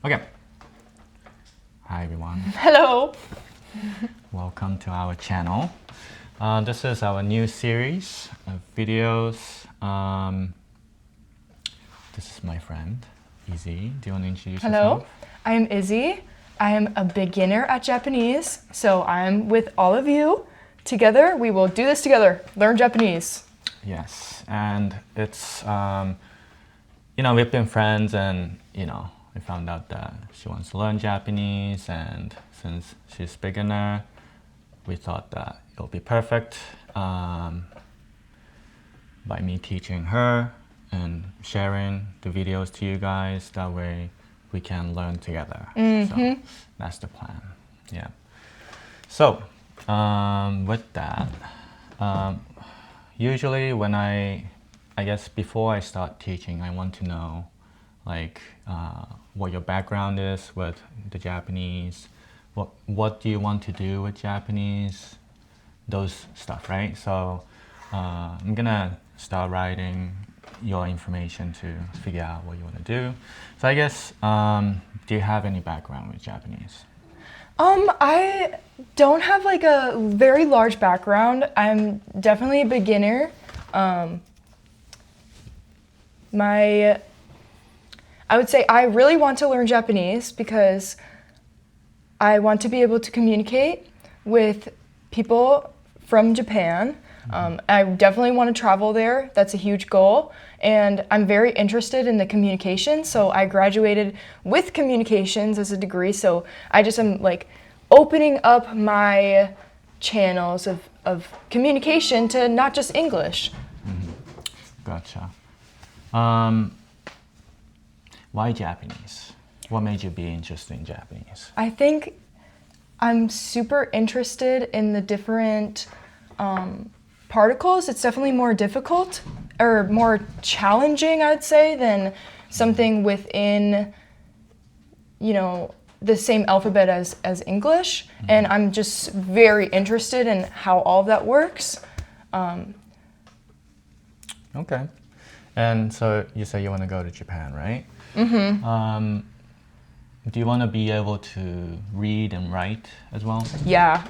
Okay. Hi everyone. Hello. Welcome to our channel. This is our new series of videos. This is my friend, Izzy. Do you want to introduce Hello. yourself? I am Izzy. I am a beginner at Japanese, so I'm with all of you. Together, we will do this together. Learn Japanese. Yes, and it's we've been friends, and I found out that she wants to learn Japanese, and since she's beginner, we thought that it'll be perfect by me teaching her and sharing the videos to you guys. That way we can learn together. So that's the plan. Yeah. So with that, usually when I guess before I start teaching, I want to know what your background is with the Japanese. What do you want to do with Japanese? Those stuff, right? So I'm gonna start writing your information to figure out what you want to do. So I guess, do you have any background with Japanese? I don't have like a very large background. I'm definitely a beginner. I would say I really want to learn Japanese because I want to be able to communicate with people from Japan. I definitely want to travel there. That's a huge goal. And I'm very interested in the communication. So I graduated with communications as a degree. So I just am like opening up my channels of communication to not just English. Gotcha. Why Japanese? What made you be interested in Japanese? I think I'm super interested in the different particles. It's definitely more difficult or more challenging, I'd say, than something within, the same alphabet as English. And I'm just very interested in how all of that works. Okay. And so you say you want to go to Japan, right? Do you want to be able to read and write as well? Yeah,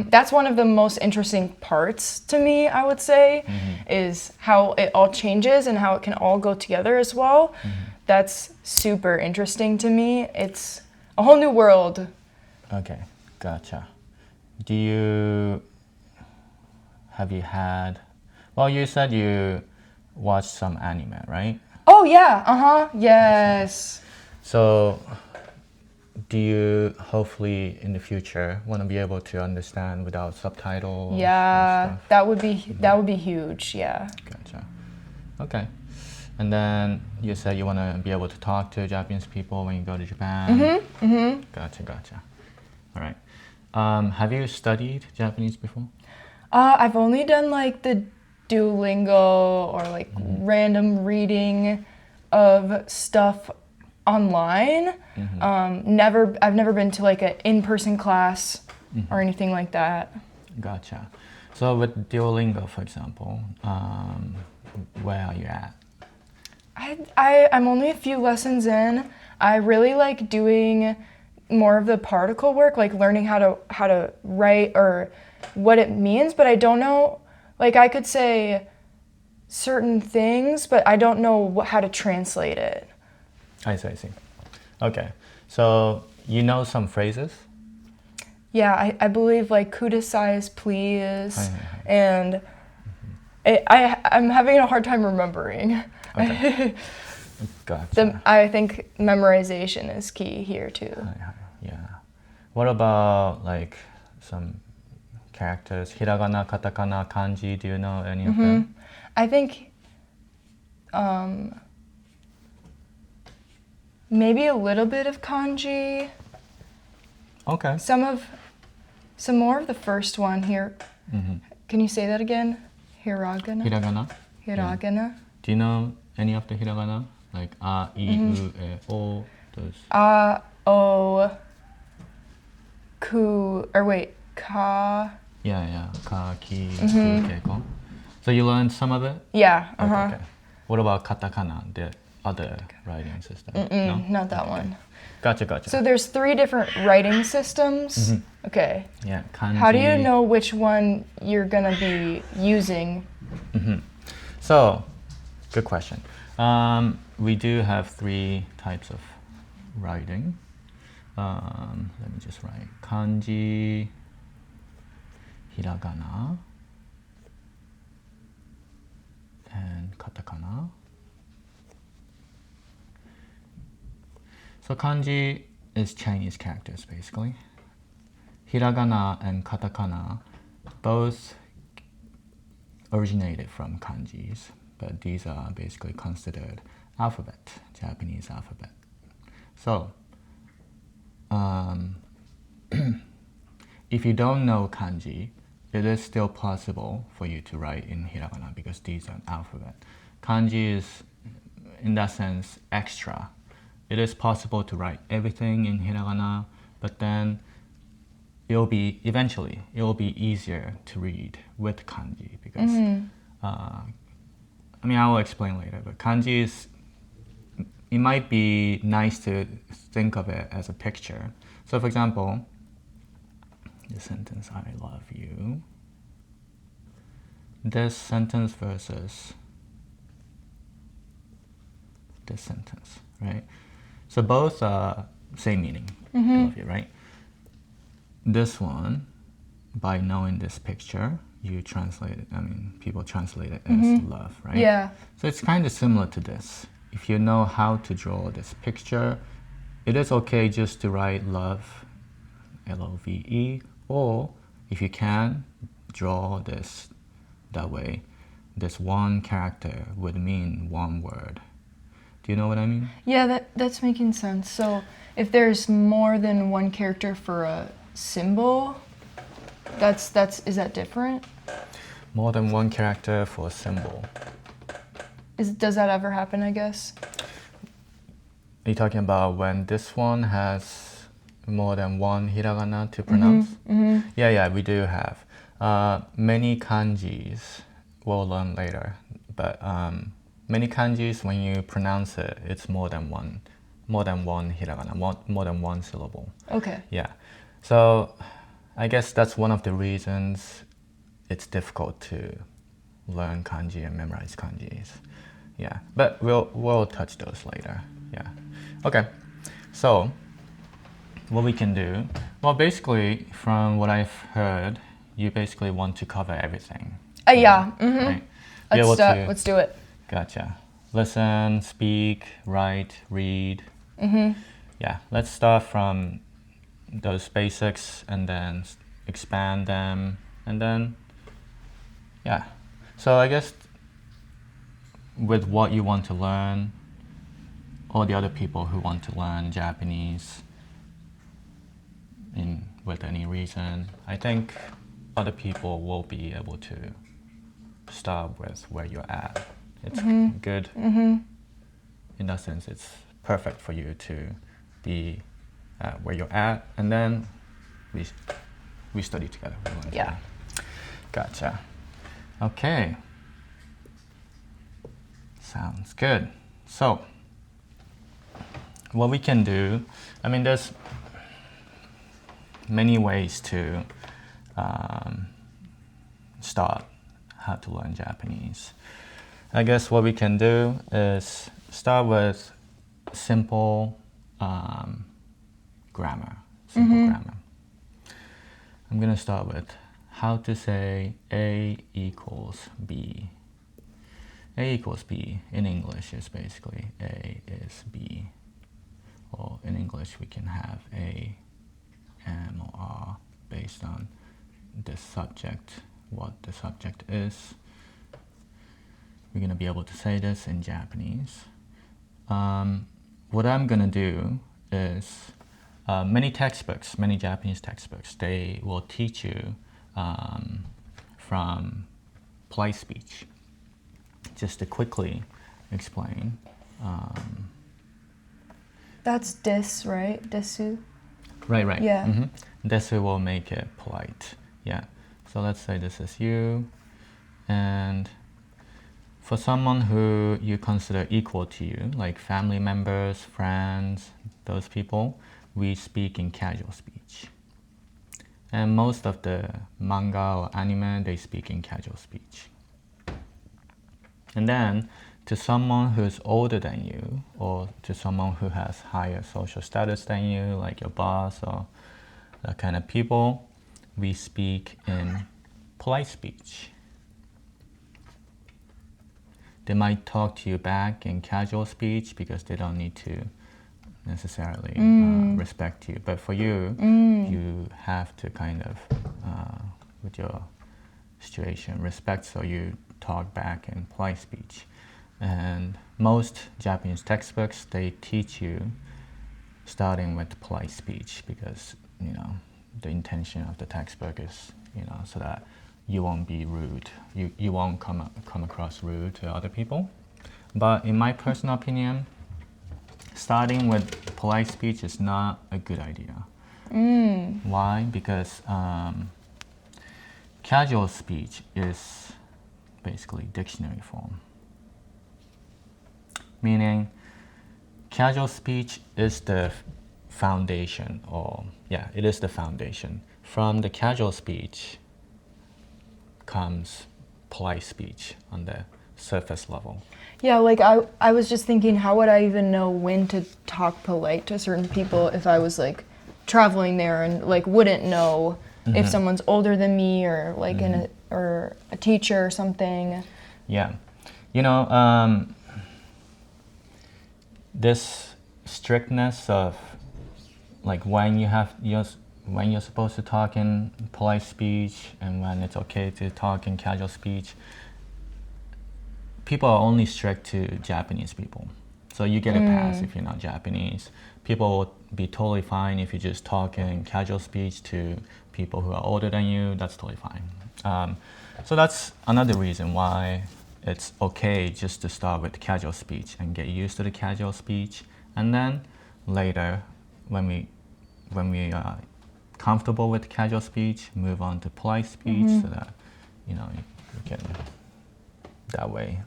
that's one of the most interesting parts to me, I would say, is how it all changes and how it can all go together as well. That's super interesting to me. It's a whole new world. Okay, gotcha. Have you had, well, you said you watched some anime, right? Oh yeah, yes. So do you hopefully in the future want to be able to understand without subtitles? Yeah, that would be huge. Yeah. Gotcha. Okay. And then you said you want to be able to talk to Japanese people when you go to Japan. Gotcha. All right. Have you studied Japanese before? I've only done like the Duolingo or like random reading of stuff online. I've never been to like an in-person class or anything like that. Gotcha. So with Duolingo, for example, where are you at? I'm only a few lessons in. I really like doing more of the particle work, like learning how to write or what it means, but I don't know, like I could say certain things, but I don't know how to translate it. I see. Okay. So you know some phrases? Yeah, I believe like kudasai is please, and I'm having a hard time remembering. Okay. Gotcha. I think memorization is key here too. Yeah. What about like some characters? Hiragana, katakana, kanji, do you know any of them? I think maybe a little bit of kanji. Okay. Some more of the first one here. Can you say that again? Hiragana? Hiragana? Hiragana? Do you know any of the hiragana? Like a, I, U, E, O, those. A, O, ku, or wait, ka. Yeah. Ka, ki, ku, ke, ko. So you learned some of it? Yeah, Okay. What about katakana? The other writing system? Not that one. Gotcha. So there's 3 different writing systems. Okay. Yeah, kanji. How do you know which one you're gonna be using? So, good question. We do have 3 types of writing. Let me just write kanji, hiragana, and katakana. So kanji is Chinese characters basically. Hiragana and katakana both originated from kanjis, but these are basically considered alphabet, Japanese alphabet. So, if you don't know kanji, it is still possible for you to write in hiragana because these are alphabet. Kanji is, in that sense, extra. It is possible to write everything in hiragana, but then it will be easier to read with kanji because I will explain later, but kanji is, it might be nice to think of it as a picture. So for example, the sentence, I love you. This sentence versus this sentence, right? So both are same meaning, I love you, right? This one, by knowing this picture, you translate it, people translate it as love, right? Yeah. So it's kind of similar to this. If you know how to draw this picture, it is okay just to write love, L-O-V-E, or if you can, draw this that way. This one character would mean one word. Do you know what I mean? Yeah, that's making sense. So if there's more than one character for a symbol, is that different? More than one character for a symbol. Does that ever happen, I guess? Are you talking about when this one has more than one hiragana to pronounce? Yeah, we do have. Many kanjis, we'll learn later, but many kanjis, when you pronounce it, it's more than one hiragana, more than one syllable. Okay. Yeah. So I guess that's one of the reasons it's difficult to learn kanji and memorize kanjis. Yeah, but we'll touch those later. Yeah. Okay. So what we can do, well, basically from what I've heard, you basically want to cover everything. Yeah. Right? Let's do it. Gotcha. Listen, speak, write, read. Yeah. Let's start from those basics and then expand them, and then yeah. So I guess with what you want to learn, or the other people who want to learn Japanese with any reason, I think other people will be able to start with where you're at. It's good. In that sense, it's perfect for you to be where you're at, and then we study together. Yeah. Gotcha. Okay. Sounds good. So, what we can do, there's many ways to start how to learn Japanese. I guess what we can do is start with simple grammar. Grammar. I'm going to start with how to say A equals B. A equals B in English is basically A is B. Or in English we can have A, M, or R based on the subject, what the subject is. We're going to be able to say this in Japanese. What I'm going to do is many Japanese textbooks, they will teach you from polite speech. Just to quickly explain. That's des, right? Desu? Right. Yeah. Desu will make it polite. Yeah. So let's say this is you. And For someone who you consider equal to you, like family members, friends, those people, we speak in casual speech. And most of the manga or anime, they speak in casual speech. And then to someone who's older than you, or to someone who has higher social status than you, like your boss or that kind of people, we speak in polite speech. They might talk to you back in casual speech because they don't need to necessarily respect you. But for you, you have to kind of, with your situation, respect, so you talk back in polite speech. And most Japanese textbooks, they teach you starting with polite speech because, the intention of the textbook is, so that you won't be rude. You won't come across rude to other people. But in my personal opinion, starting with polite speech is not a good idea. Why? Because casual speech is basically dictionary form. Meaning, casual speech is the foundation, it is the foundation. From the casual speech comes polite speech on the surface level. Yeah, like I was just thinking, how would I even know when to talk polite to certain people if I was like traveling there and like wouldn't know if someone's older than me or like or a teacher or something. Yeah, this strictness of like when you're supposed to talk in polite speech and when it's okay to talk in casual speech, people are only strict to Japanese people. So you get a pass if you're not Japanese. People will be totally fine if you just talk in casual speech to people who are older than you. That's totally fine. So that's another reason why it's okay just to start with casual speech and get used to the casual speech. And then later, when we are comfortable with casual speech, move on to polite speech so that, you can that way,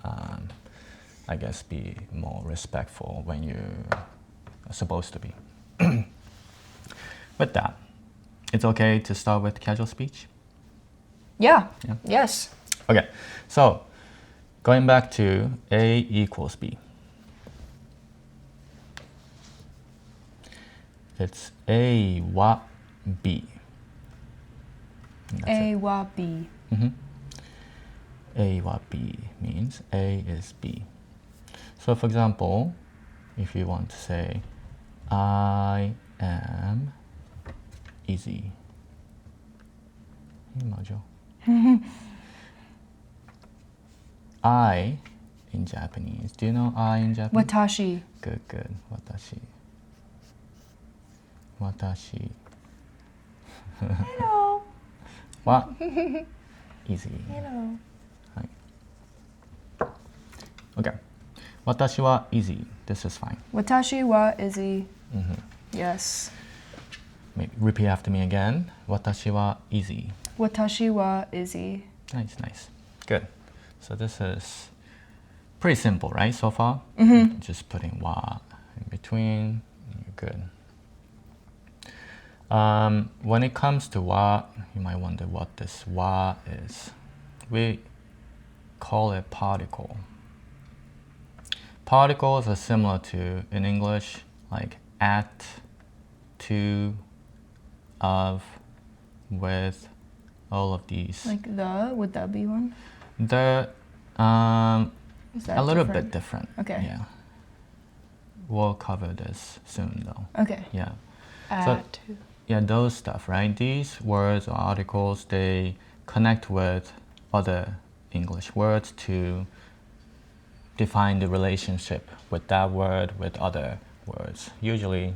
I guess, be more respectful when you are supposed to be. With that, it's okay to start with casual speech? Yeah. Yeah. Yes. Okay, so going back to A equals B. It's A wa B. A wa B. A wa B means A is B. So for example, if you want to say, I am Izzy. I in Japanese. Do you know I in Japanese? Watashi. Good. Watashi. Watashi. Hello. Wa Izzy. Hello. Okay. Watashi wa Izzy. This is fine. Watashi wa Izzy. Yes. Repeat after me again. Watashi wa Izzy. Watashi wa Izzy. Nice. Good. So this is pretty simple, right, so far? Just putting wa in between. You're good. When it comes to wa, you might wonder what this wa is. We call it particle. Particles are similar to, in English, like at, to, of, with, all of these. Like would that be one? They're Is that a little different? bit different. Okay. Yeah. We'll cover this soon, though. Okay. Yeah. At. Yeah, those stuff, right? These words or articles, they connect with other English words to define the relationship with that word with other words. Usually,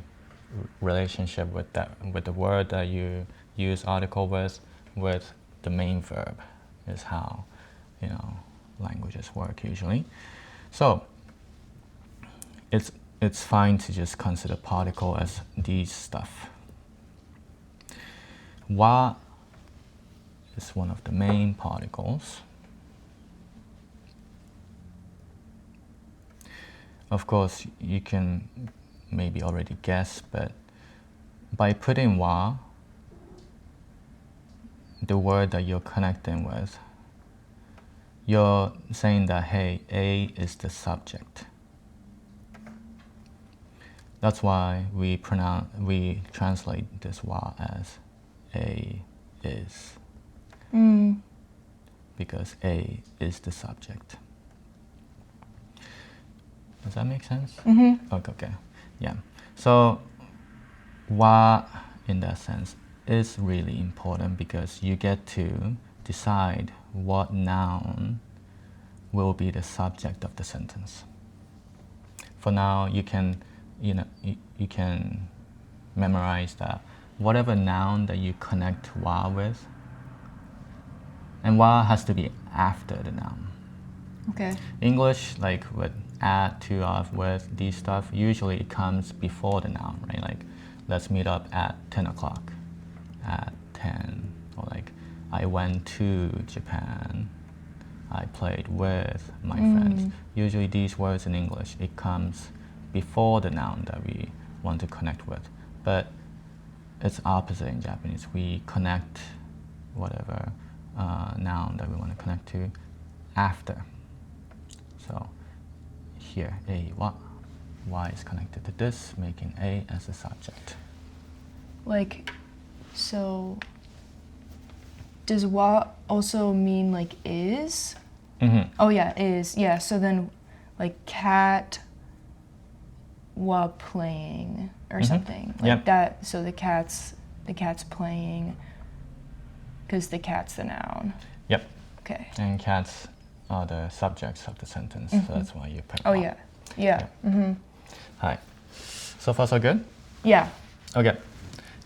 relationship with the word that you use article with the main verb is how languages work usually. So it's fine to just consider particle as these stuff. Wa is one of the main particles. Of course, you can maybe already guess, but by putting wa, the word that you're connecting with, you're saying that, hey, A is the subject. That's why we translate this wa as A is. Because A is the subject. Does that make sense? Okay. Yeah. So wa, in that sense, is really important because you get to decide what noun will be the subject of the sentence. For now, you can memorize that whatever noun that you connect wa with, and wa has to be after the noun. Okay. English, like with at, to, of, with, these stuff, usually it comes before the noun, right? Like, let's meet up at 10 o'clock, at 10, or like, I went to Japan, I played with my friends. Usually these words in English, it comes before the noun that we want to connect with. But it's opposite in Japanese. We connect whatever noun that we want to connect to after. So here, A, wa. Y is connected to this, making A as a subject. Like, so does wa also mean like is? Oh yeah, is. Yeah, so then like cat wa playing or something. Like that, so the cat's playing because the cat's the noun. Yep. Okay. And cats are the subjects of the sentence, so that's why you put Oh wa. yeah. Hi. So far so good? Yeah. Okay.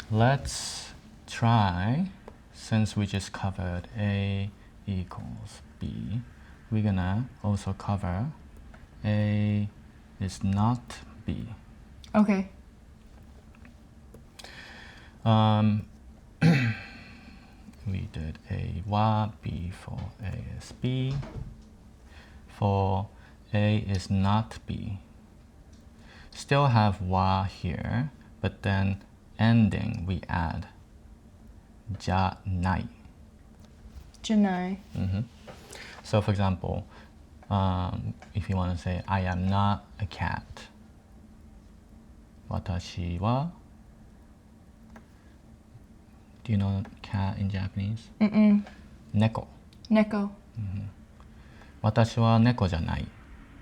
Let's try, since we just covered A equals B, we're gonna also cover A is not B. Okay. We did A wa, B for A is B. For A is not B, still have wa here, but then ending we add ja nai. Janai. So for example, if you want to say I am not a cat, watashi wa, do you know cat in Japanese? Neko. Neko. Watashi wa neko janai.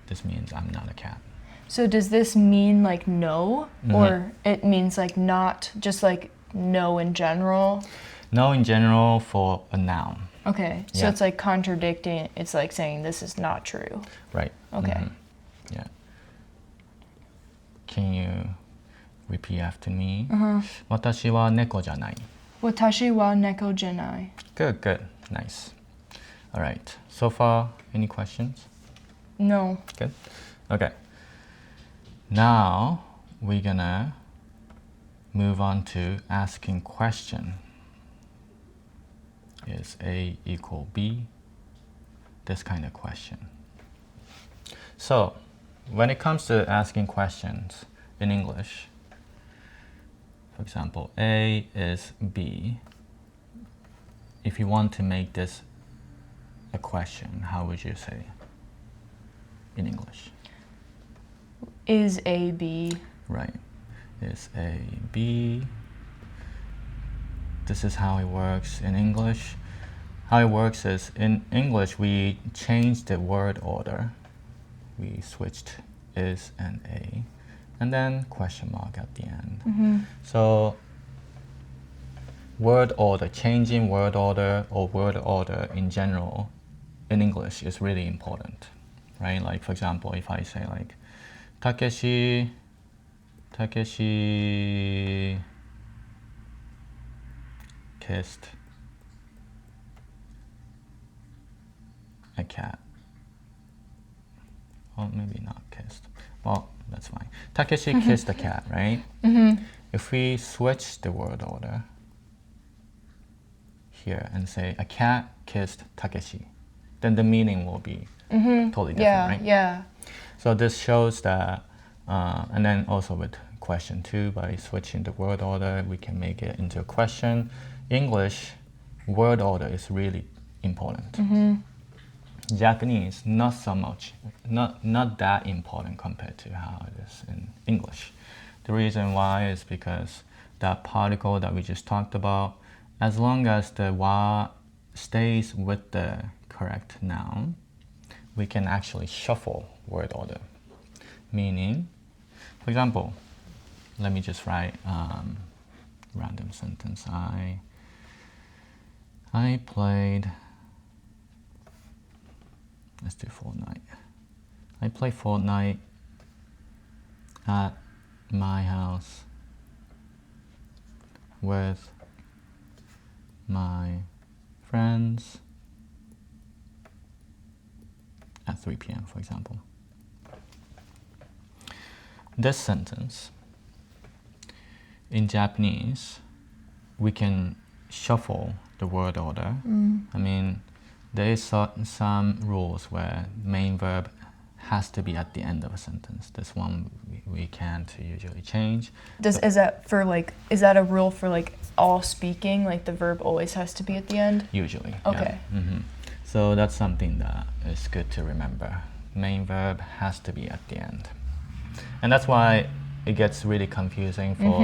This means I'm not a cat. So does this mean like no, or it means like not, just like no in general? No in general for a noun. Okay, so Yeah. it's like contradicting, it's like saying this is not true. Right. Okay. Yeah. Can you repeat after me? Watashi wa neko janai. Watashi wa neko janai. Good. Nice. All right. So far, any questions? No. Good. Okay. Now we're gonna move on to asking question. Is A equal B? This kind of question. So when it comes to asking questions in English, for example, A is B. If you want to make this a question, how would you say in English? Is A B? Right. Is A B. This is how it works in English. How it works is in English we changed the word order. We switched is and A, and then question mark at the end. So word order, changing word order or word order in general in English is really important, right? Like for example, if I say like Takeshi kissed a cat. Well, maybe not kissed. Well, that's fine. Takeshi kissed a cat, right? If we switch the word order here and say a cat kissed Takeshi, then the meaning will be totally different, right? Yeah. So this shows that, and then also with question 2, by switching the word order, we can make it into a question. English, word order is really important. Japanese, not so much, not that important compared to how it is in English. The reason why is because that particle that we just talked about, as long as the wa stays with the correct noun, we can actually shuffle word order. Meaning, for example, let me just write random sentence. I played, let's do Fortnite. I play Fortnite at my house with my friends at 3 p.m., for example. This sentence, in Japanese, we can shuffle the word order. I mean, there is some rules where main verb has to be at the end of a sentence. This one we can't usually change. Is that a rule for like all speaking? Like the verb always has to be at the end? Usually. Okay. Yeah. So that's something that is good to remember. Main verb has to be at the end. And that's why it gets really confusing for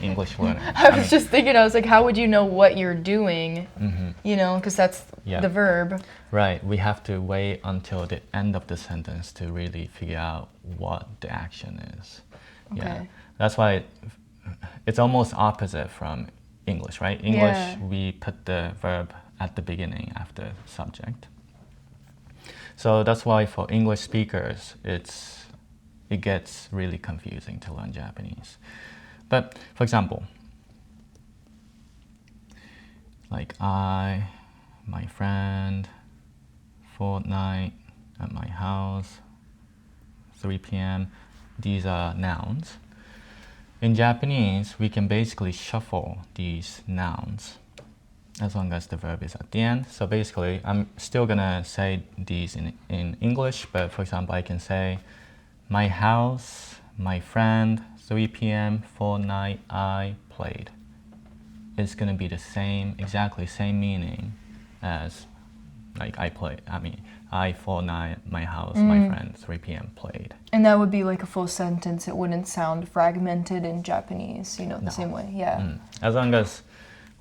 English learners. I was just thinking, I was like, how would you know what you're doing? You know, because that's the verb. Right. We have to wait until the end of the sentence to really figure out what the action is. Okay. Yeah. That's why it's almost opposite from English, right? English, we put the verb at the beginning after subject. So that's why for English speakers, it gets really confusing to learn Japanese. But for example, like my friend, Fortnite, at my house, 3 p.m., these are nouns. In Japanese, we can basically shuffle these nouns as long as the verb is at the end. So basically, I'm still gonna say these in English, but for example, I can say, my house, my friend, 3 p.m., Fortnite, I played. It's gonna be the same, exactly same meaning as like I Fortnite, my house, my friend, 3 p.m. played. And that would be like a full sentence. It wouldn't sound fragmented in Japanese, you know, the same way. Yeah. As long as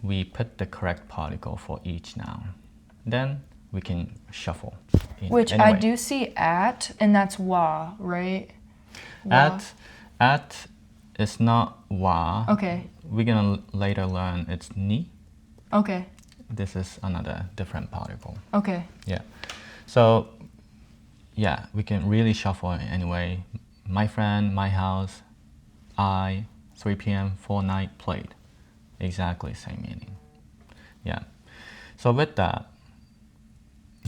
we put the correct particle for each noun, then we can shuffle. Which I do see at, and that's wa, right? Wa. At is not wa. Okay. We're gonna later learn it's ni. Okay. This is another different particle. Okay. Yeah. So, yeah, we can really shuffle it anyway. My friend, my house, I, 3 p.m., Fortnite, played. Exactly same meaning. Yeah. So with that,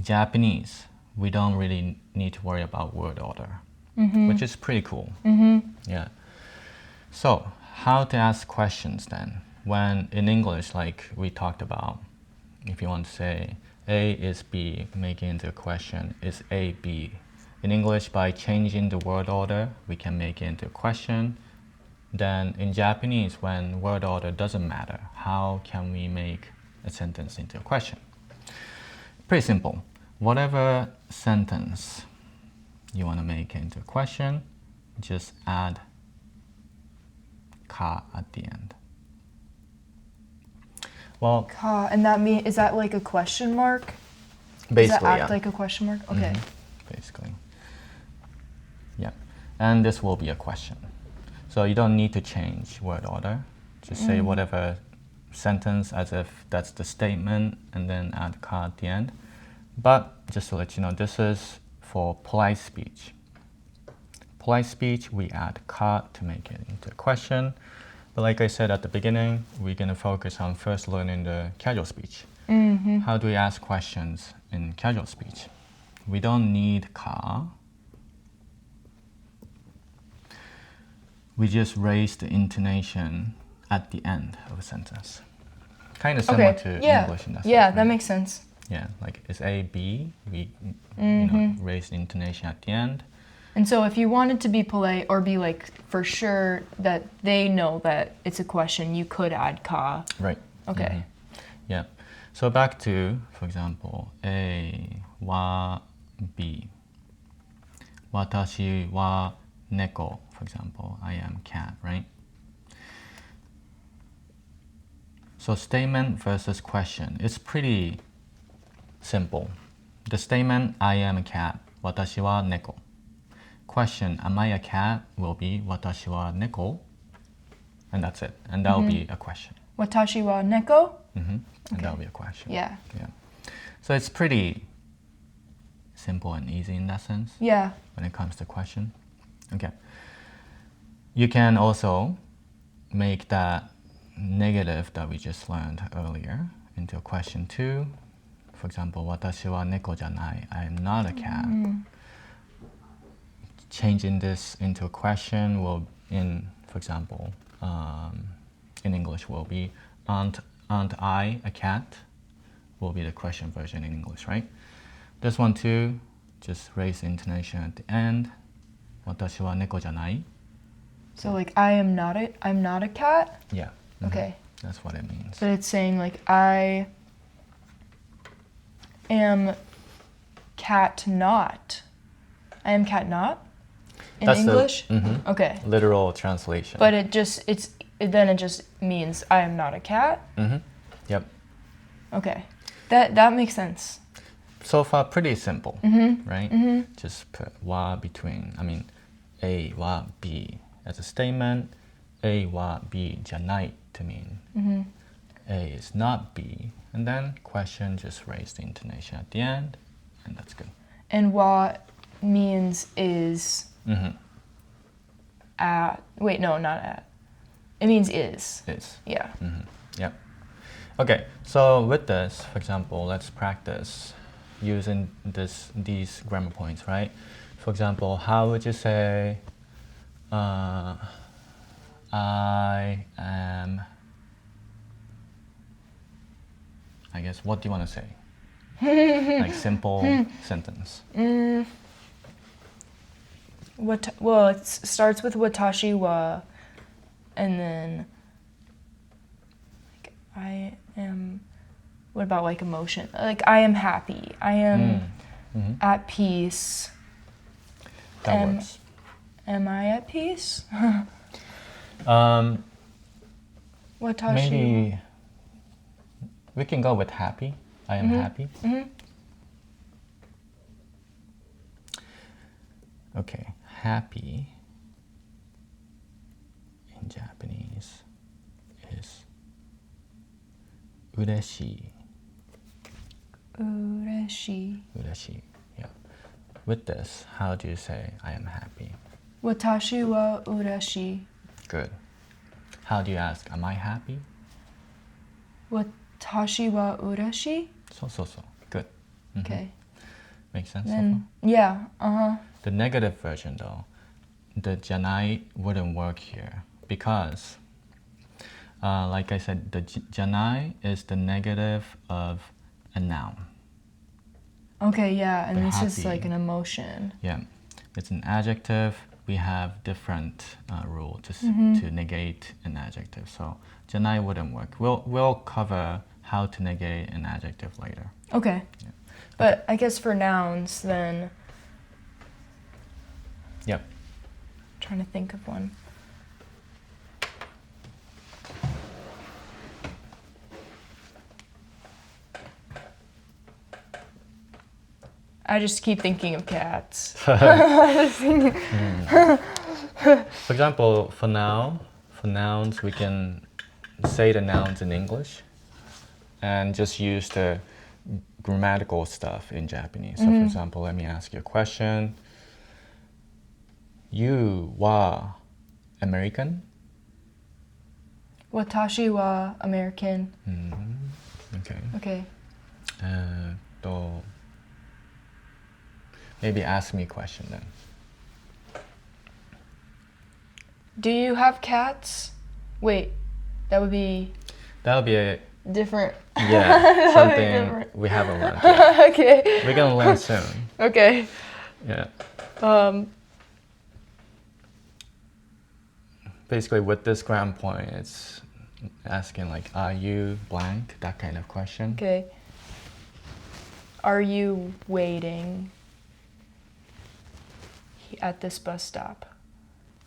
Japanese, we don't really need to worry about word order, which is pretty cool. Yeah. So how to ask questions then? When in English, like we talked about, if you want to say A is B, make it into a question, is A B? In English, by changing the word order, we can make it into a question. Then in Japanese, when word order doesn't matter, how can we make a sentence into a question? Pretty simple. Whatever sentence you want to make into a question, just add ka at the end. Well, Ka, and is that like a question mark? Basically, Does that act yeah. like a question mark? Okay. Basically. Yeah. And this will be a question. So you don't need to change word order. Just say whatever sentence as if that's the statement and then add ka at the end. But just to let you know, this is for polite speech. Polite speech, we add ka to make it into a question. But like I said at the beginning, we're going to focus on first learning the casual speech. How do we ask questions in casual speech? We don't need ka. We just raise the intonation at the end of a sentence. Kind of similar to English in that sense. Yeah, that makes sense. Yeah, like it's A, B, we raise the intonation at the end. And so if you wanted to be polite or be like for sure that they know that it's a question, you could add ka. Right. Okay. Yeah. So back to, for example, A wa B. Watashi wa neko, for example. I am cat, right? So statement versus question. It's pretty simple. The statement, I am a cat. Watashi wa neko. Question, am I a cat? Will be watashi wa neko. And that's it. And that will be a question. Watashi wa neko? And that will be a question. Yeah. So it's pretty simple and easy in that sense. Yeah. When it comes to question. Okay. You can also make that negative that we just learned earlier into a question too. For example, watashi wa neko janai. I am not a cat. Changing this into a question will, for example, in English will be, aren't I a cat? Will be the question version in English, right? This one too, just raise the intonation at the end. Watashi wa neko janai. So like I'm not a cat? Yeah. Okay. That's what it means. But it's saying like I am cat not. I am cat not in That's English? the Okay. literal translation. But it just means I am not a cat. Yep. Okay. That makes sense. So far, pretty simple, right? Just put wa between, A wa B as a statement. A wa B janai to mean A is not B. And then question, just raise the intonation at the end. And that's good. And wa means is at. Wait, no, not at. It means is. Is. Yeah. Yep. Okay, so with this, for example, let's practice using these grammar points, right? For example, how would you say, I am, I guess, what do you want to say? Like simple sentence. Well, it starts with watashi wa, and then like, I am. What about like emotion? Like I am happy. I am at peace. That works. Am I at peace? Watashi. Maybe we can go with happy. I am happy. Okay, happy in Japanese is ureshi. Ureshi. Ureshi. Yeah. With this, how do you say I am happy? Watashi wa ureshi. Good. How do you ask, am I happy? Watashi wa ureshi. So. Good. Okay. Makes sense so Then far? yeah. The negative version though, the janai wouldn't work here because, like I said, the janai is the negative of a noun. Okay, yeah, and The this is happy. like an emotion. Yeah, it's an adjective. We have different rule to negate an adjective. So janai wouldn't work. We'll cover how to negate an adjective later. Okay. Yeah. But I guess for nouns then, Yep. trying to think of one. I just keep thinking of cats. For example, for nouns, we can say the nouns in English and just use the grammatical stuff in Japanese. So for example, let me ask you a question. You wa American? Watashi wa American. Okay. Okay. Maybe ask me a question then. Do you have cats? Wait, that would be That'll be a different. something different. we haven't learned yet. Okay. We're gonna learn soon. Okay. Yeah. basically with this ground point, it's asking like, are you blank? That kind of question. Okay. Are you waiting at this bus stop?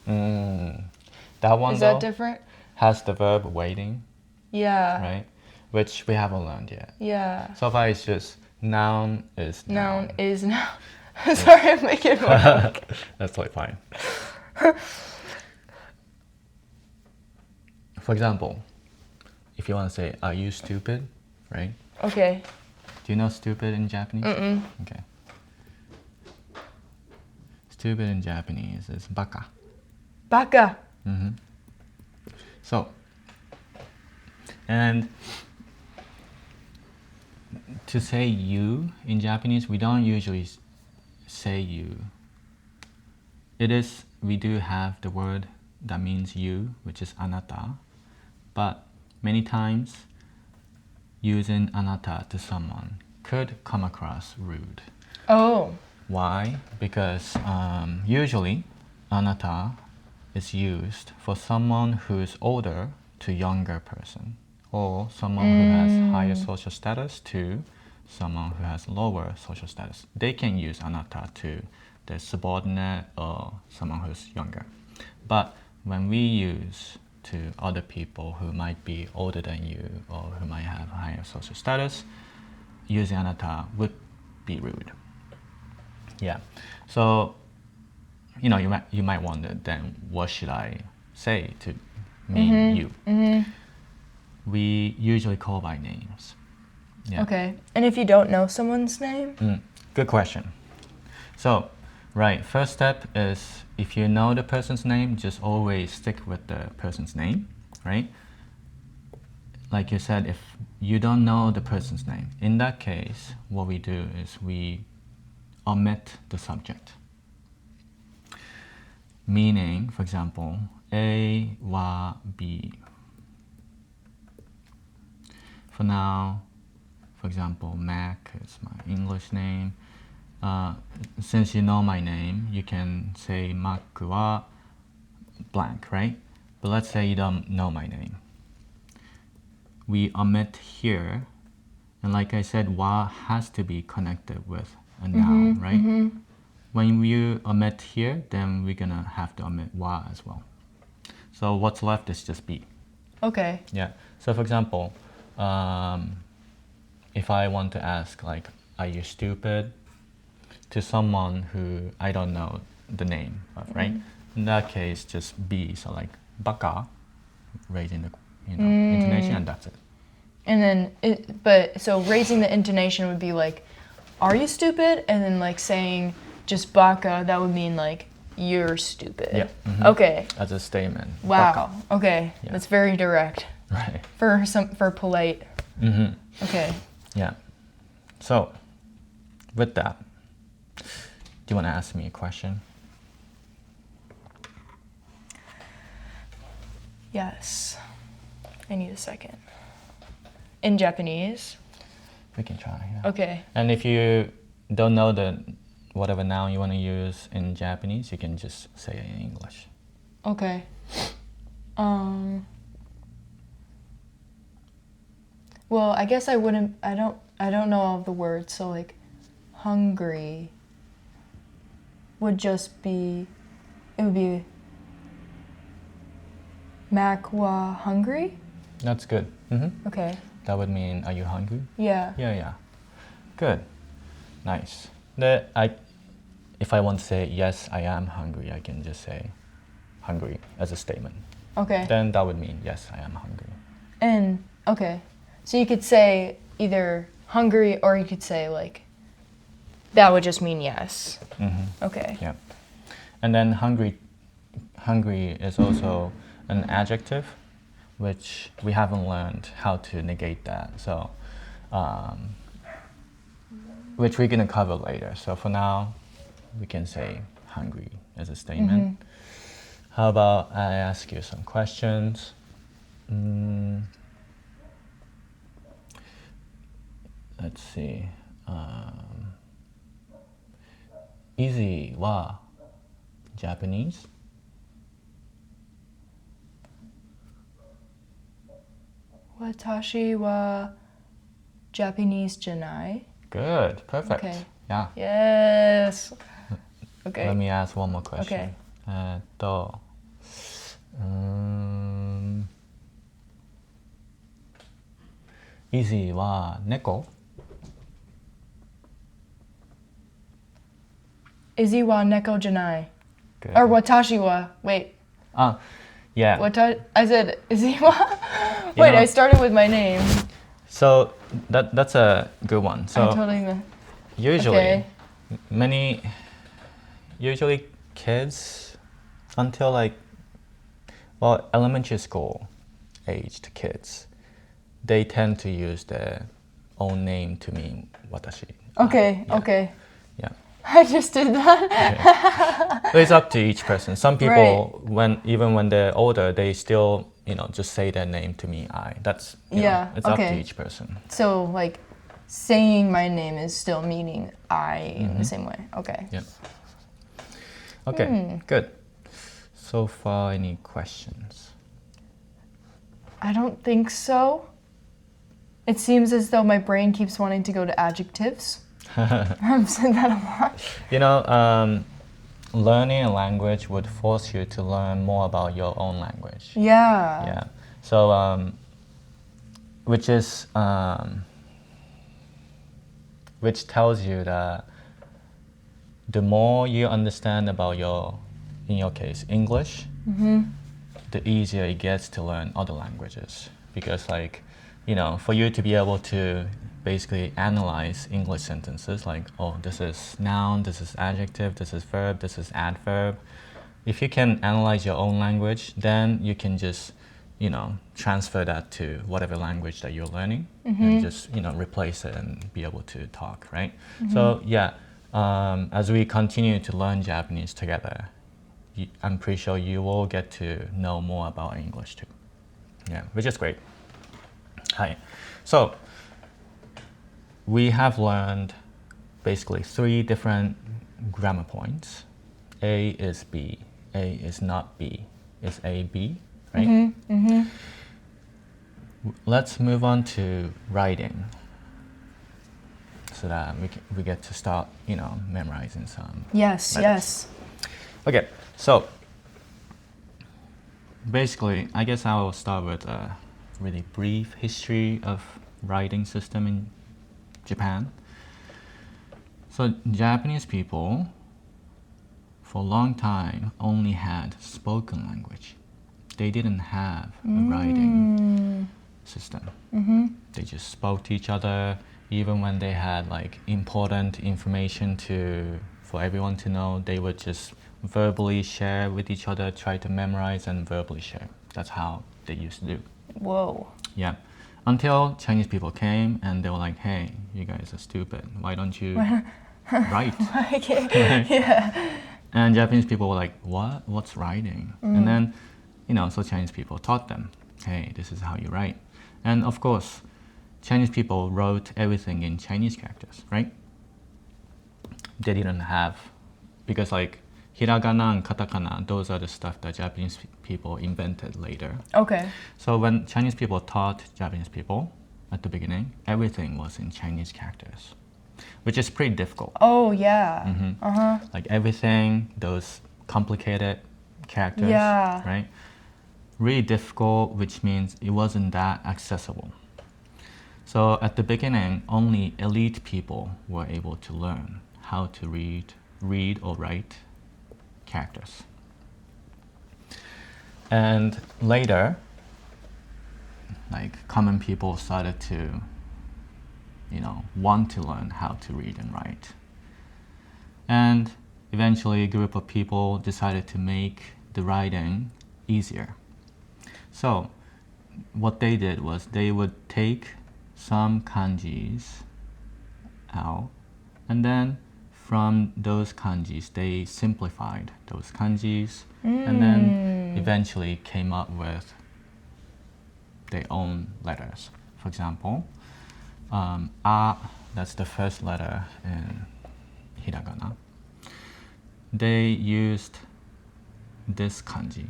That one Is though that different? has the verb waiting, Yeah. right? Which we haven't learned yet. Yeah. So far it's just noun is noun. Noun is noun. Sorry, I'm making work. That's totally fine. For example, if you want to say, are you stupid, right? Okay. Do you know stupid in Japanese? Mm-mm. Okay. Stupid in Japanese is baka. Baka. So, and to say you in Japanese, we don't usually say you. We do have the word that means you, which is anata, but many times using anata to someone could come across rude. Oh. Why? Because usually anata is used for someone who's older to younger person, or someone who has higher social status to someone who has lower social status. They can use anata to their subordinate or someone who's younger. But when we use to other people who might be older than you or who might have higher social status, using anata would be rude. Yeah. So, you might wonder then what should I say to mean you? We usually call by names. Yeah. Okay. And if you don't know someone's name? Good question. So, right, first step is if you know the person's name, just always stick with the person's name, right? Like you said, if you don't know the person's name, in that case, what we do is we omit the subject. Meaning, for example, A, wa, B. For now, for example, Mac is my English name. Since you know my name, you can say Mac wa blank, right? But let's say you don't know my name. We omit here, and like I said, wa has to be connected with a noun, right? When you omit here, then we're gonna have to omit wa as well. So what's left is just be. Okay. Yeah. So for example, if I want to ask like, are you stupid? To someone who I don't know the name of, right? In that case, just be. So like baka, raising the intonation, and that's it. And then so raising the intonation would be like, are you stupid? And then like saying just baka, that would mean like, you're stupid. Yeah. Okay. As a statement. Wow. Baka. Okay. Yeah. That's very direct. Right. For polite. Okay. Yeah. So, with that, do you want to ask me a question? Yes. I need a second. In Japanese? We can try. Yeah. Okay. And if you don't know whatever noun you want to use in Japanese, you can just say it in English. Okay. Well, I guess I don't know all of the words, so like hungry would just be, it would be Mac wa hungry? That's good. Okay. That would mean, are you hungry? Yeah. Yeah. Good. Nice. If I want to say, yes, I am hungry, I can just say hungry as a statement. Okay. Then that would mean, yes, I am hungry. And, okay. So you could say either hungry or you could say like, that would just mean yes. Okay. Yeah. And then hungry is also an adjective, which we haven't learned how to negate that. So, which we're gonna cover later. So for now, we can say hungry as a statement. How about I ask you some questions? Let's see. Izzy wa Japanese? Watashi wa Japanese janai. Good. Perfect. Okay. Yeah. Yes. Okay. Let me ask one more question. Okay. Izzy は猫 Izzy wa neko janai. Good. Or watashi wa. Wait. Yeah. I said Izzy wa. Wait, know- I started with my name. So that's a good one. I So totally meant. usually, Okay. usually kids until elementary school aged kids, they tend to use their own name to mean watashi. Okay. Yeah. Okay. Yeah. I just did that. But it's up to each person. Some people, even when they're older, they still, just say their name to me I. That's, it's up to each person. So like saying my name is still meaning I in the same way. Okay. Yeah. Okay, good. So far, any questions? I don't think so. It seems as though my brain keeps wanting to go to adjectives. I've said that a lot. Learning a language would force you to learn more about your own language. Yeah. Yeah. So, which tells you that the more you understand about in your case, English, the easier it gets to learn other languages. Because for you to be able to basically analyze English sentences, this is noun, this is adjective, this is verb, this is adverb. If you can analyze your own language, then you can just, transfer that to whatever language that you're learning and just, replace it and be able to talk, right? So yeah, as we continue to learn Japanese together, I'm pretty sure you will get to know more about English too. Yeah, which is great. Hi. So, we have learned basically 3 different grammar points. A is B, A is not B, is A B, right? Let's move on to writing so that we get to start, memorizing some Yes, letters. yes. Okay, so basically, I guess I will start with a really brief history of writing system in Japan. So Japanese people, for a long time, only had spoken language. They didn't have a writing system. They just spoke to each other, even when they had important information for everyone to know. They would just verbally share with each other, try to memorize and verbally share. That's how they used to do. Whoa. Yeah. Until Chinese people came and they were like, hey, you guys are stupid. Why don't you write? Yeah. And Japanese people were like, what? What's writing? And then, so Chinese people taught them, hey, this is how you write. And of course, Chinese people wrote everything in Chinese characters, right? They didn't have, because hiragana and katakana, those are the stuff that Japanese people invented later. Okay. So when Chinese people taught Japanese people at the beginning, everything was in Chinese characters, which is pretty difficult. Oh, yeah. Everything, those complicated characters, Yeah. right? Really difficult, which means it wasn't that accessible. So at the beginning, only elite people were able to learn how to read or write characters. And later, common people started to, want to learn how to read and write. And eventually a group of people decided to make the writing easier. So what they did was they would take some kanjis out, and then from those kanjis, they simplified those kanjis, and then eventually came up with their own letters. For example, a, that's the first letter in hiragana. They used this kanji.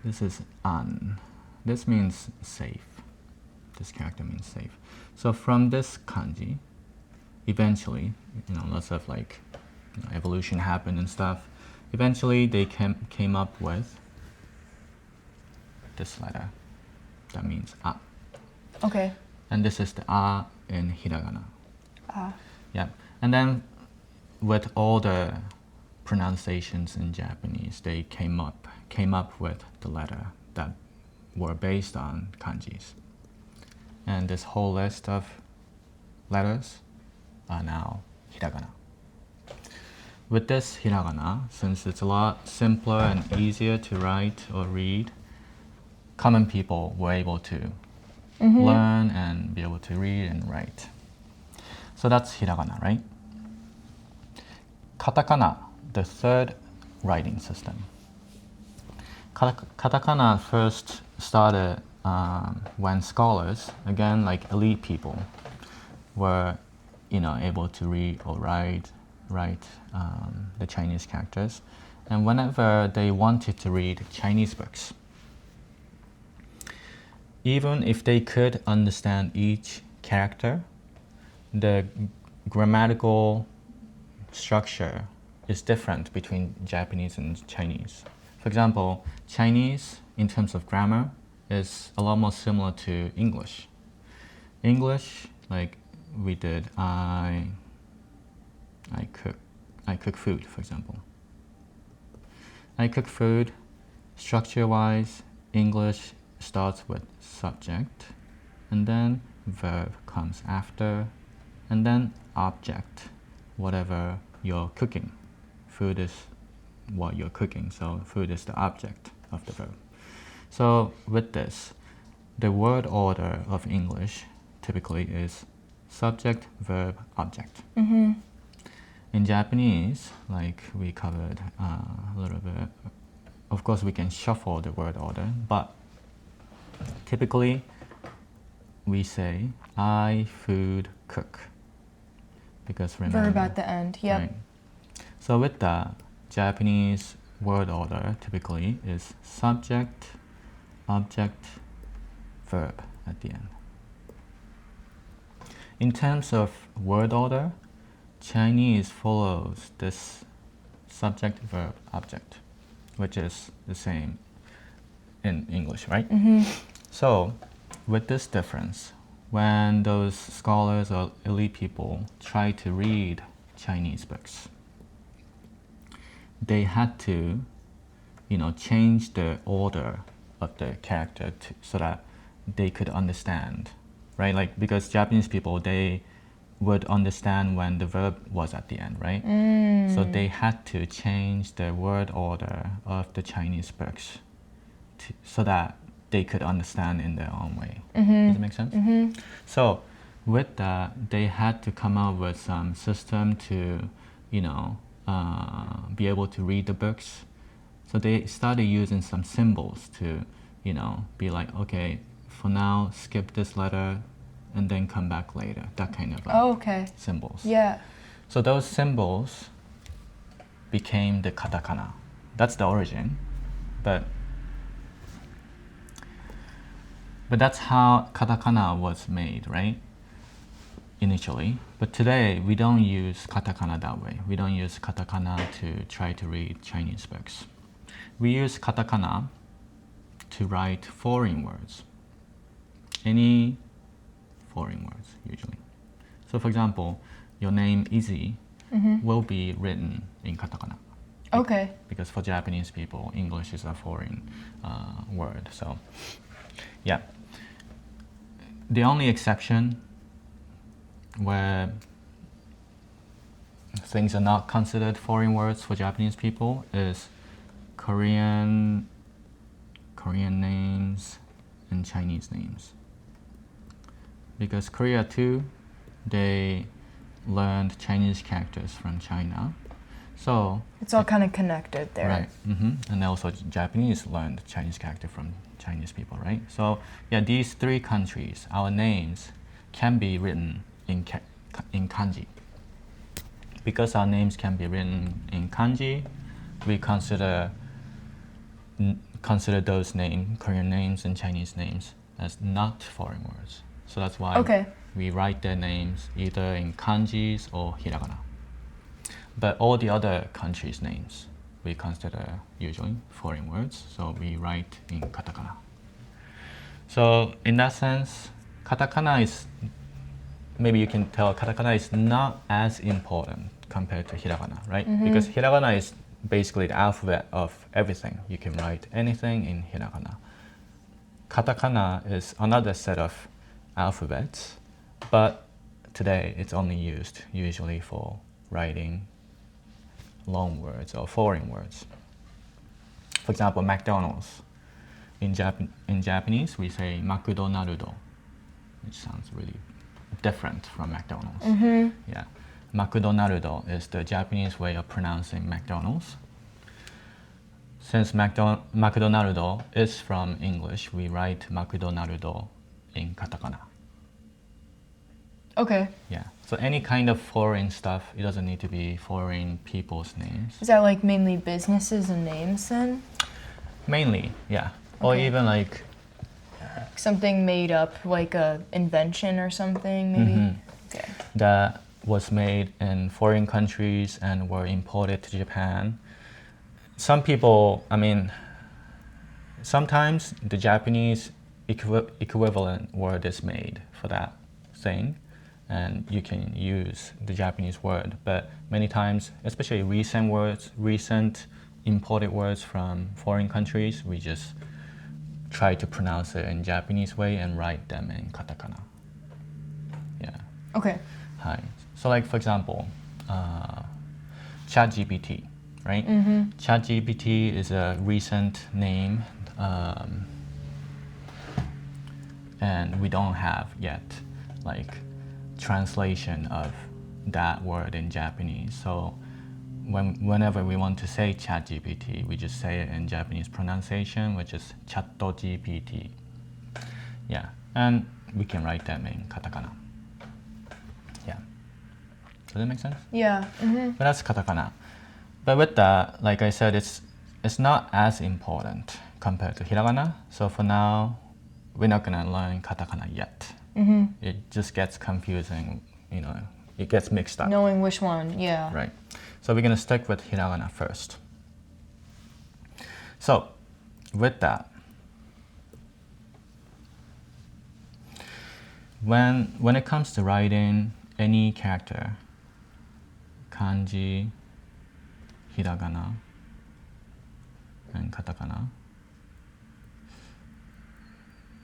This is an. this means safe. This character means safe. So from this kanji, eventually, lots of evolution happened and stuff. Eventually, they came up with this letter that means a. Okay. And this is the a in hiragana. Ah. Yeah. And then with all the pronunciations in Japanese, they came up with the letter that were based on kanjis. And this whole list of letters are now hiragana. With this hiragana, since it's a lot simpler and easier to write or read, common people were able to learn and be able to read and write. So that's hiragana, right? Katakana, the third writing system. Katakana first started when scholars, again like elite people, were able to read or write the Chinese characters, and whenever they wanted to read Chinese books, even if they could understand each character, the grammatical structure is different between Japanese and Chinese. For example, Chinese, in terms of grammar, is a lot more similar to English. English, like we did, I cook food, for example. I cook food, structure-wise, English starts with subject, and then verb comes after, and then object, whatever you're cooking. Food is what you're cooking, so food is the object of the verb. So with this, the word order of English typically is subject, verb, object. In Japanese, like we covered a little bit, of course we can shuffle the word order, but typically we say I food cook, because remember, Verb at the end. Yep. right? So with that, Japanese word order typically is subject, object, verb at the end. In terms of word order, Chinese follows this subject, verb, object, which is the same in English, right? So with this difference, when those scholars or elite people try to read Chinese books, they had to, change the order of the character so that they could understand, right? Like, because Japanese people, they would understand when the verb was at the end, right? So they had to change the word order of the Chinese books so that they could understand in their own way. Does it make sense? So with that, they had to come up with some system to, be able to read the books. So they started using some symbols to, be like, okay, for now, skip this letter and then come back later. That kind of Okay. symbols. Yeah. So those symbols became the katakana. That's the origin, but that's how katakana was made, right? Initially. But today, we don't use katakana that way. We don't use katakana to try to read Chinese books. We use katakana to write foreign words. Any foreign words, usually. So for example, your name Izzy will be written in katakana. Okay. Because for Japanese people, English is a foreign word. So, yeah. The only exception where things are not considered foreign words for Japanese people is Korean names and Chinese names. Because Korea too, they learned Chinese characters from China. So It's all kind of connected there. right, and also Japanese learned Chinese character from Chinese people, right? So yeah, these three countries, our names can be written in kanji. Because our names can be written in kanji, we consider consider those Korean names and Chinese names as not foreign words. So that's why Okay. we write their names either in kanjis or hiragana. But all the other countries' names we consider usually foreign words, so we write in katakana. So in that sense, katakana is, maybe you can tell katakana is not as important compared to hiragana, right? Because hiragana is basically the alphabet of everything. You can write anything in hiragana. Katakana is another set of alphabets, but today it's only used usually for writing long words or foreign words. For example, McDonald's. In Japanese, we say McDonaldo, which sounds really different from McDonald's. Yeah, McDonaldo is the Japanese way of pronouncing McDonald's. Since McDonaldo is from English, we write McDonaldo in katakana. Okay. Yeah. So any kind of foreign stuff, it doesn't need to be foreign people's names. Is that like mainly businesses and names then? Mainly, yeah. Or Okay. even like Something made up, like a invention or something, maybe? Okay. that was made in foreign countries and were imported to Japan. Some people, I mean, sometimes the Japanese equivalent word is made for that thing, and you can use the Japanese word. But many times, especially recent imported words from foreign countries, we just try to pronounce it in Japanese way and write them in katakana. Yeah. Okay. Hi. So like for example, ChatGPT, right? ChatGPT is a recent name, and we don't have yet like translation of that word in Japanese. So whenever we want to say ChatGPT, we just say it in Japanese pronunciation, which is ChatGPT. Yeah, and we can write them in katakana. Yeah. Does that make sense? Yeah. But that's katakana. But with that, like I said, it's not as important compared to hiragana. So for now, we're not gonna learn katakana yet. It just gets confusing, you know, it gets mixed up. Knowing which one, yeah. Right. So we're gonna stick with hiragana first. So with that, when it comes to writing any character, kanji, hiragana, and katakana.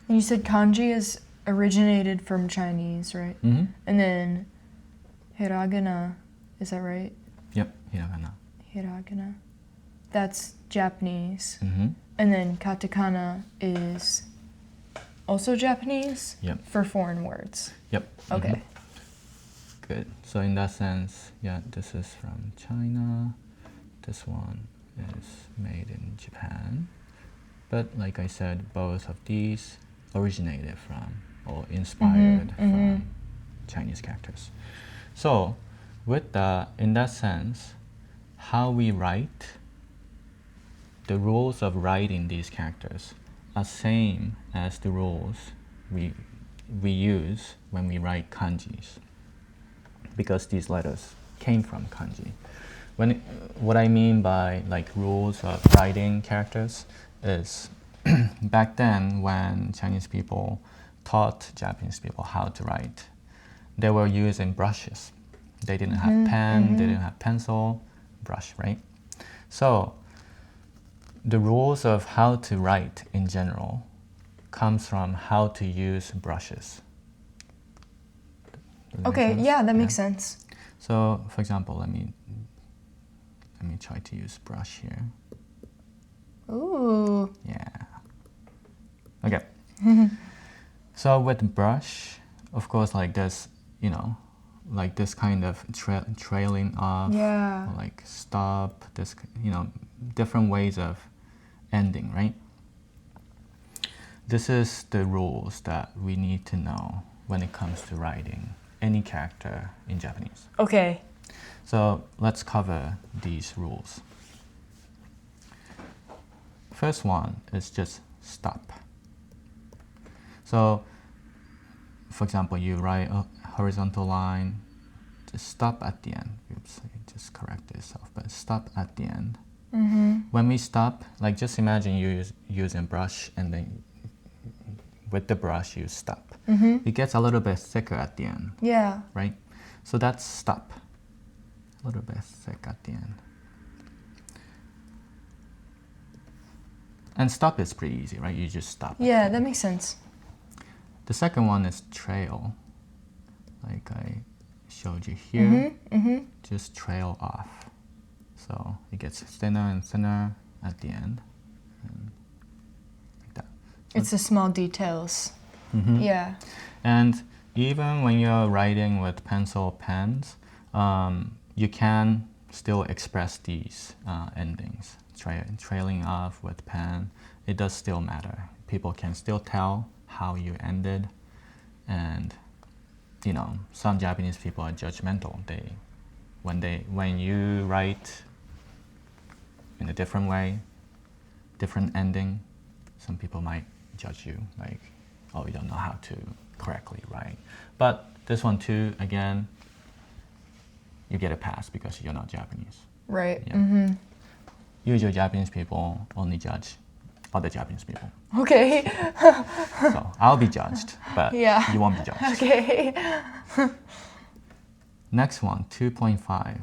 And you said kanji is originated from Chinese, right? And then hiragana, is that right? Yep, hiragana. Hiragana. That's Japanese. Mm-hmm. And then katakana is also Japanese? Yep. For foreign words. Yep. Okay. Good. So in that sense, yeah, this is from China. This one is made in Japan. But like I said, both of these originated from or inspired from Chinese characters. So with that, in that sense, how we write, the rules of writing these characters are same as the rules we use when we write kanjis, because these letters came from kanji. What I mean by like rules of writing characters is back then when Chinese people taught Japanese people how to write, they were using brushes. They didn't have pen, they didn't have pencil, brush, right? So the rules of how to write in general comes from how to use brushes. Does that make Okay, sense? yeah, that makes sense. So, for example, let me try to use brush here. Ooh. Yeah. Okay. So with brush, of course, like this, you know, like this kind of trailing off, Yeah. or like stop, this, you know, different ways of ending, right? This is the rules that we need to know when it comes to writing any character in Japanese. Okay. So let's cover these rules. first one is just stop. So, for example, you write a horizontal line, just stop at the end. Oops, I just correct yourself, but stop at the end. When we stop, like just imagine you using brush and then with the brush you stop. It gets a little bit thicker at the end. Yeah. Right? So that's stop. A little bit thick at the end. And stop is pretty easy, right? You just stop. Yeah, that makes sense. The second one is trail. Like I showed you here. Just trail off. So it gets thinner and thinner at the end. And like that. So It's the small details. Yeah. And even when you're writing with pencil pens, you can still express these endings. Trailing off with pen, it does still matter. People can still tell how you ended, and you know, some Japanese people are judgmental. When you write in a different way, different ending, some people might judge you, like, oh, you don't know how to correctly write. But this one too, again, you get a pass because you're not Japanese. Right. Yeah. Usually Japanese people only judge other Japanese people. Okay. So I'll be judged, but Yeah. you won't be judged. Okay. Next one, 2.5.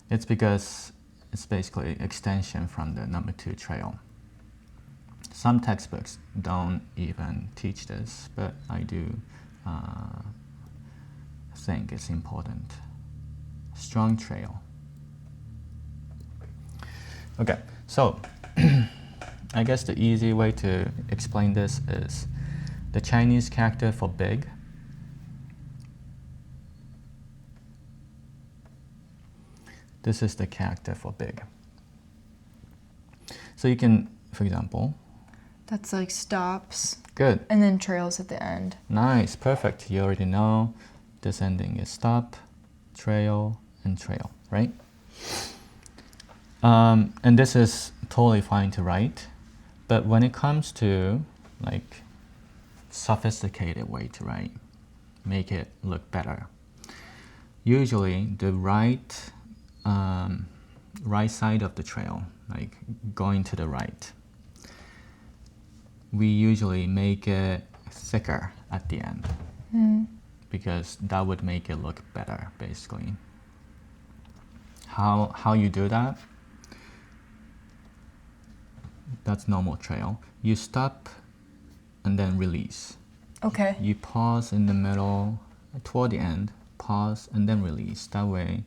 It's because it's basically extension from the number 2 trail. Some textbooks don't even teach this, but I do think it's important. Strong trail. Okay, so I guess the easy way to explain this is the Chinese character for big. This is the character for big. So you can, for example, That's like stops good, and then trails at the end. nice, perfect. You already know this ending is stop, trail, and trail, right? And this is totally fine to write, but when it comes to like sophisticated way to write, make it look better. Usually the right side of the trail, like going to the right, we usually make it thicker at the end because that would make it look better, basically. How you do that? That's normal trail. You stop and then release. Okay. You pause in the middle, toward the end, pause and then release. That way,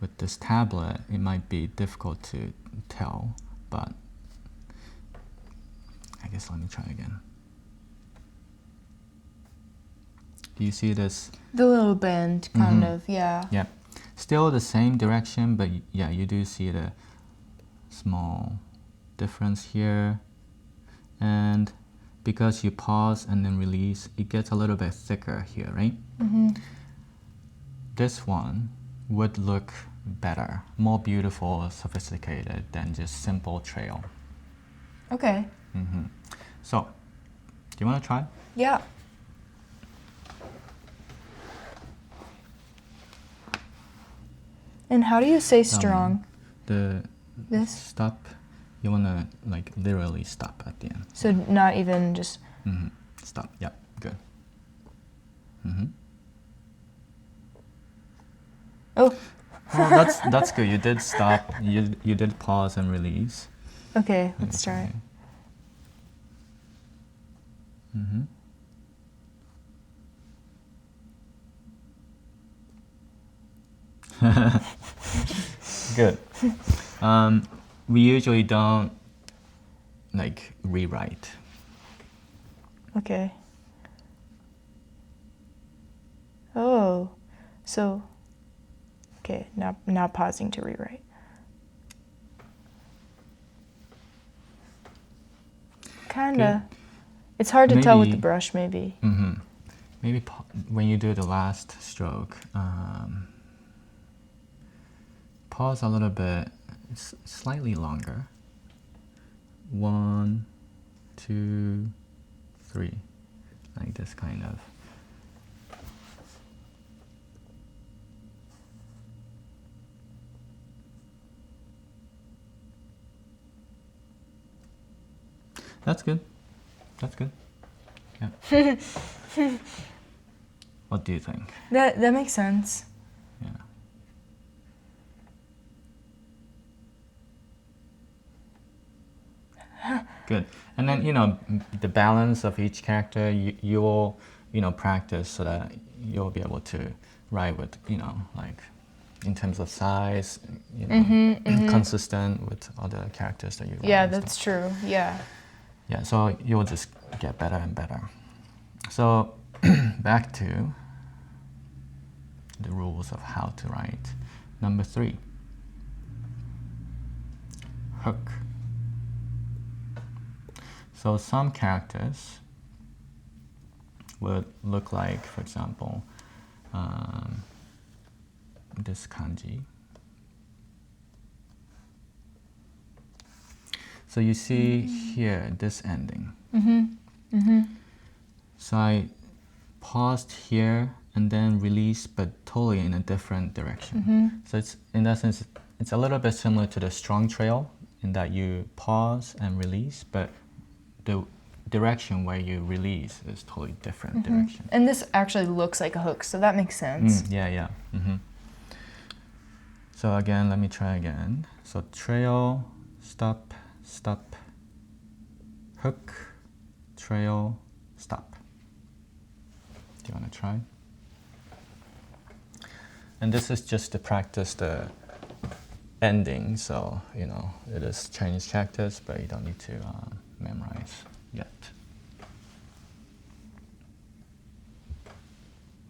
with this tablet, it might be difficult to tell, but I guess let me try again. Do you see this? The little bend, kind of, yeah. Yeah. Still the same direction, but yeah, you do see the small difference here. And because you pause and then release, it gets a little bit thicker here, right? This one would look better, more beautiful, sophisticated than just simple trail. Okay. So, do you want to try? Yeah. And how do you say strong? This? Stop, you want to like literally stop at the end. So not even just... Stop, yeah, good. Oh, Well, that's good. You did stop, you did pause and release. okay, let's try it. Good. We usually don't like rewrite. Okay. Oh, so, okay, not pausing to rewrite. Kinda. It's hard to tell with the Maybe- brush, maybe. Maybe when you do the last stroke, pause a little bit, slightly longer. 1, 2, 3, like this kind of. That's good. That's good. Yeah. What do you think? That makes sense. Yeah. Good. And then, the balance of each character, you will, practice so that you'll be able to write with, like in terms of size, consistent with other characters that you write. Yeah, and that's stuff. true. Yeah. Yeah, so you'll just get better and better. So back to the rules of how to write. Number 3, hook. So some characters would look like, for example, this kanji. So you see here, this ending. So I paused here and then released, but totally in a different direction. So it's, in that sense, it's a little bit similar to the strong trail in that you pause and release, but the direction where you release is totally different direction. And this actually looks like a hook, so that makes sense. Yeah. So again, let me try again. So trail, stop, stop, hook, trail, stop. Do you want to try? And this is just to practice the ending, so it is Chinese characters, but you don't need to memorize yet.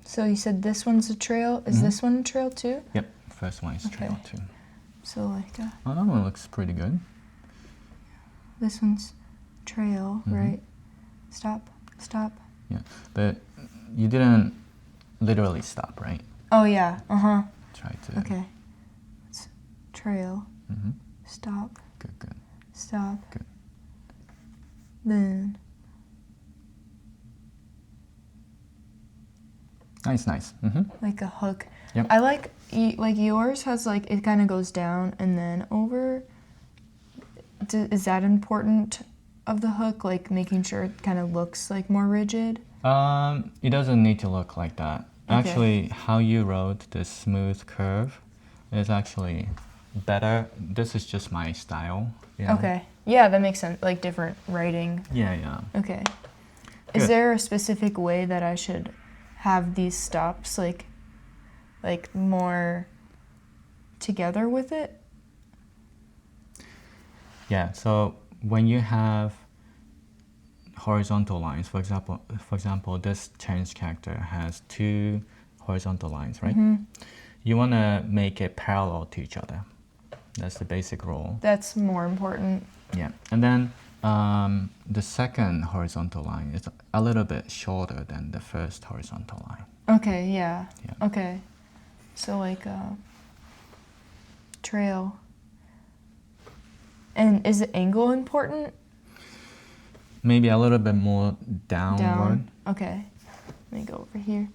So you said this one's a trail. Is this one a trail too? Yep, first one is trail Okay. 2. So like Oh, that one looks pretty good. this one's trail, right? Stop, stop. Yeah, but you didn't literally stop, right? Oh yeah, Try to. Okay. It's trail, Mm-hmm. stop, Good. stop. Good. Then Nice. Mm-hmm. like a hook. Yep. I like yours has like it kind of goes down and then over. Is that important of the hook? Like making sure it kind of looks like more rigid. It doesn't need to look like that. Okay. Actually, how you wrote this smooth curve is actually better. This is just my style. Okay. Yeah, that makes sense. Like different writing. Yeah. Okay. Good. Is there a specific way that I should have these stops like more together with it? Yeah, so when you have horizontal lines, for example, this Chinese character has 2 horizontal lines, right? You want to make it parallel to each other. That's the basic rule. That's more important. Yeah, and then the second horizontal line is a little bit shorter than the first horizontal line. Okay, yeah. Yeah. Okay. So like trail. And is the angle important? Maybe a little bit more downward. Down. Okay. Let me go over here.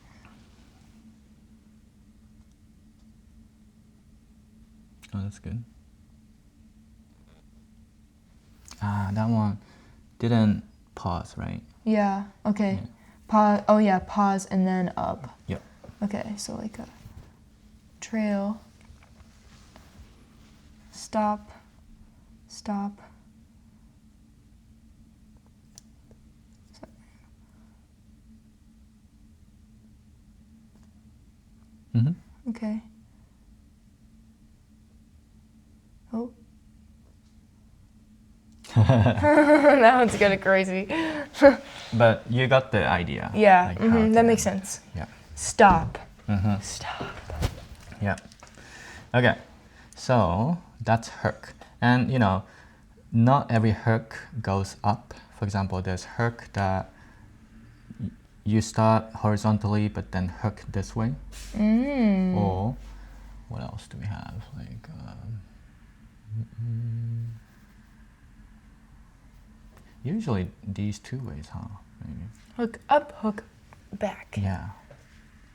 Oh, that's good. That one didn't pause, right? Yeah. Okay. Pause. Oh yeah, pause and then up. Yep. Okay, so like a trail. Stop. Stop. Mm-hmm. Okay. Oh. That one's getting crazy. But you got the idea. Yeah, like how to- that makes sense. Yeah. Stop. Mm-hmm. Stop. Yeah. Okay. So that's hook. And not every hook goes up. For example, there's hook that you start horizontally but then hook this way. Or what else do we have? Like, usually these two ways, huh? Maybe. Hook up, hook back. Yeah,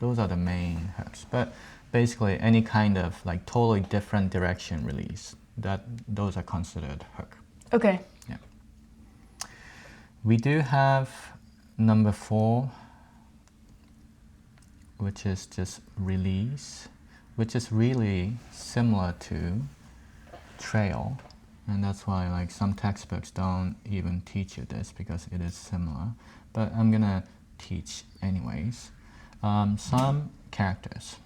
those are the main hooks. But basically, any kind of like totally different direction release, those are considered hook. Okay. Yeah. We do have number 4, which is just release, which is really similar to trail. And that's why like some textbooks don't even teach you this because it is similar. But I'm gonna teach anyways. Some characters.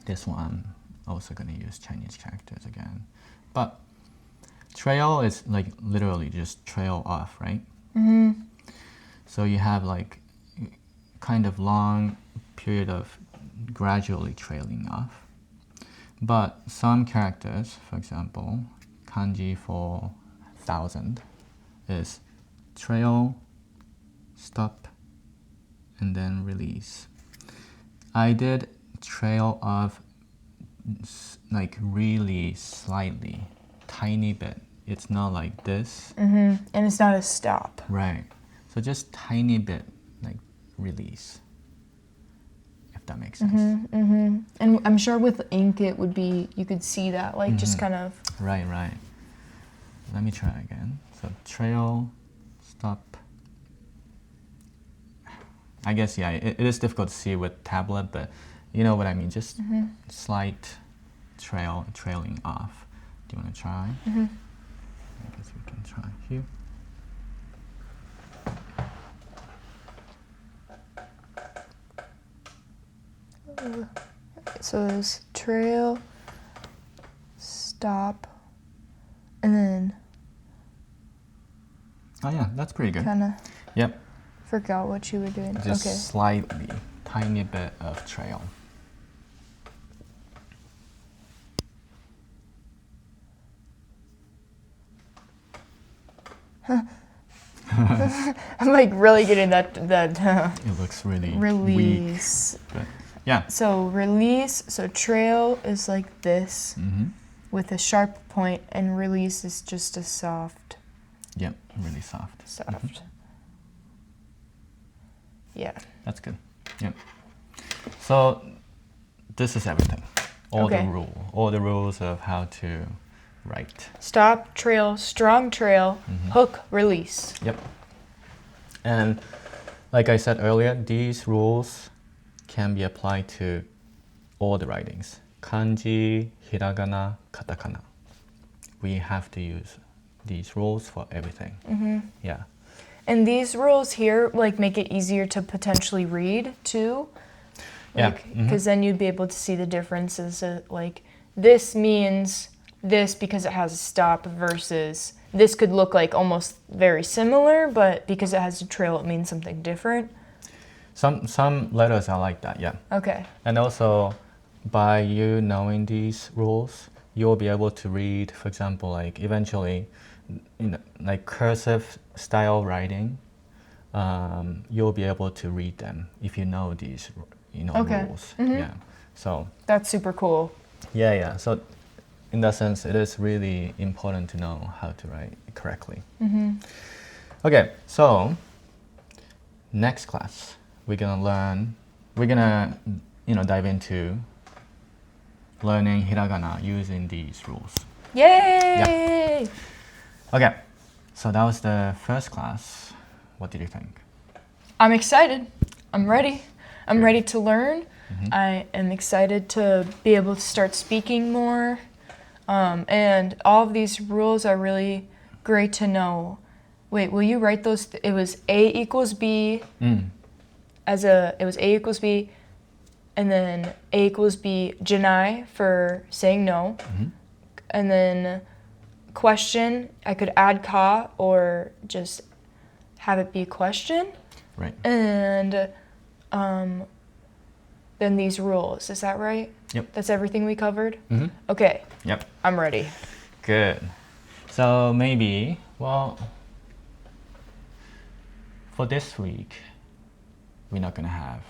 This one also gonna use Chinese characters again. But trail is like literally just trail off, right? Mm-hmm. So you have like kind of long period of gradually trailing off. But some characters, for example, kanji for 1,000 is trail, stop, and then release. I did trail off like really slightly, tiny bit. It's not like this. Mm-hmm. And it's not a stop. Right. So just tiny bit like release. If that makes sense. Mm-hmm. Mm-hmm. And I'm sure with ink it would be, you could see that, like just kind of. Right, right. Let me try again. So trail, stop. I guess, yeah, it is difficult to see with tablet, but you know what I mean. Just slight trailing off. Do you want to try? Mm-hmm. I guess we can try here. So there's trail, stop, and then Oh yeah, that's pretty good. kind of Yep. forgot what you were doing. Just Okay. slightly, tiny bit of trail. I'm like really getting that It looks really release. weak. But yeah. So release, so trail is like this Mm-hmm. with a sharp point, and release is just a soft. Yep, really soft. Soft. Yeah. That's good. Yep. So this is everything. All Okay. all the rules of how to write. Stop, trail, strong trail, hook, release. Yep. And like I said earlier, these rules can be applied to all the writings. Kanji, hiragana, katakana. We have to use these rules for everything. Mm-hmm. Yeah. And these rules here like make it easier to potentially read too. Yeah. Like, because then you'd be able to see the differences. Like this means this because it has a stop versus this could look like almost very similar, but because it has a trail, it means something different. Some letters are like that, yeah. Okay. And also, by you knowing these rules, you'll be able to read, for example, like eventually, like cursive style writing, you'll be able to read them if you know these, Okay. rules. Yeah. So That's super cool. yeah. So in that sense, it is really important to know how to write correctly. Okay. So next class, we're gonna dive into learning hiragana using these rules. Yay! Okay, so that was the first class. What did you think? I'm excited. I'm ready. I'm Good. ready to learn. I am excited to be able to start speaking more. And all of these rules are really great to know. Wait, will you write those? It was A equals B it was A equals B, and then A equals B janai for saying no. And then question, I could add ka or just have it be a question. Right. And then these rules, is that right? Yep. That's everything we covered? Okay, Yep. I'm ready. Good. So maybe, well, for this week, we're not gonna have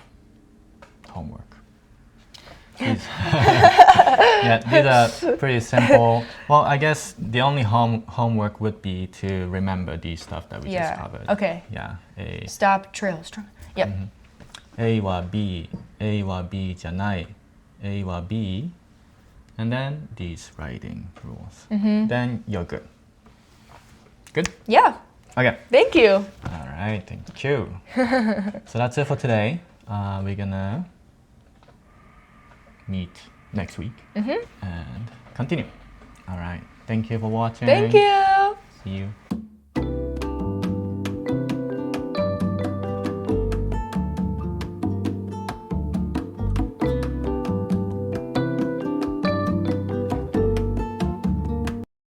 homework. Yeah, these are pretty simple. Well, I guess the only homework would be to remember these stuff that we just covered. Okay. Yeah. Stop, trail, strong. Yep. A は B, A は B じゃない A は B, and then these writing rules. Then you're good. Good? Yeah. Okay. Thank you. All right, thank you. So that's it for today. We're gonna meet next week and continue. All right, thank you for watching. Thank you. See you.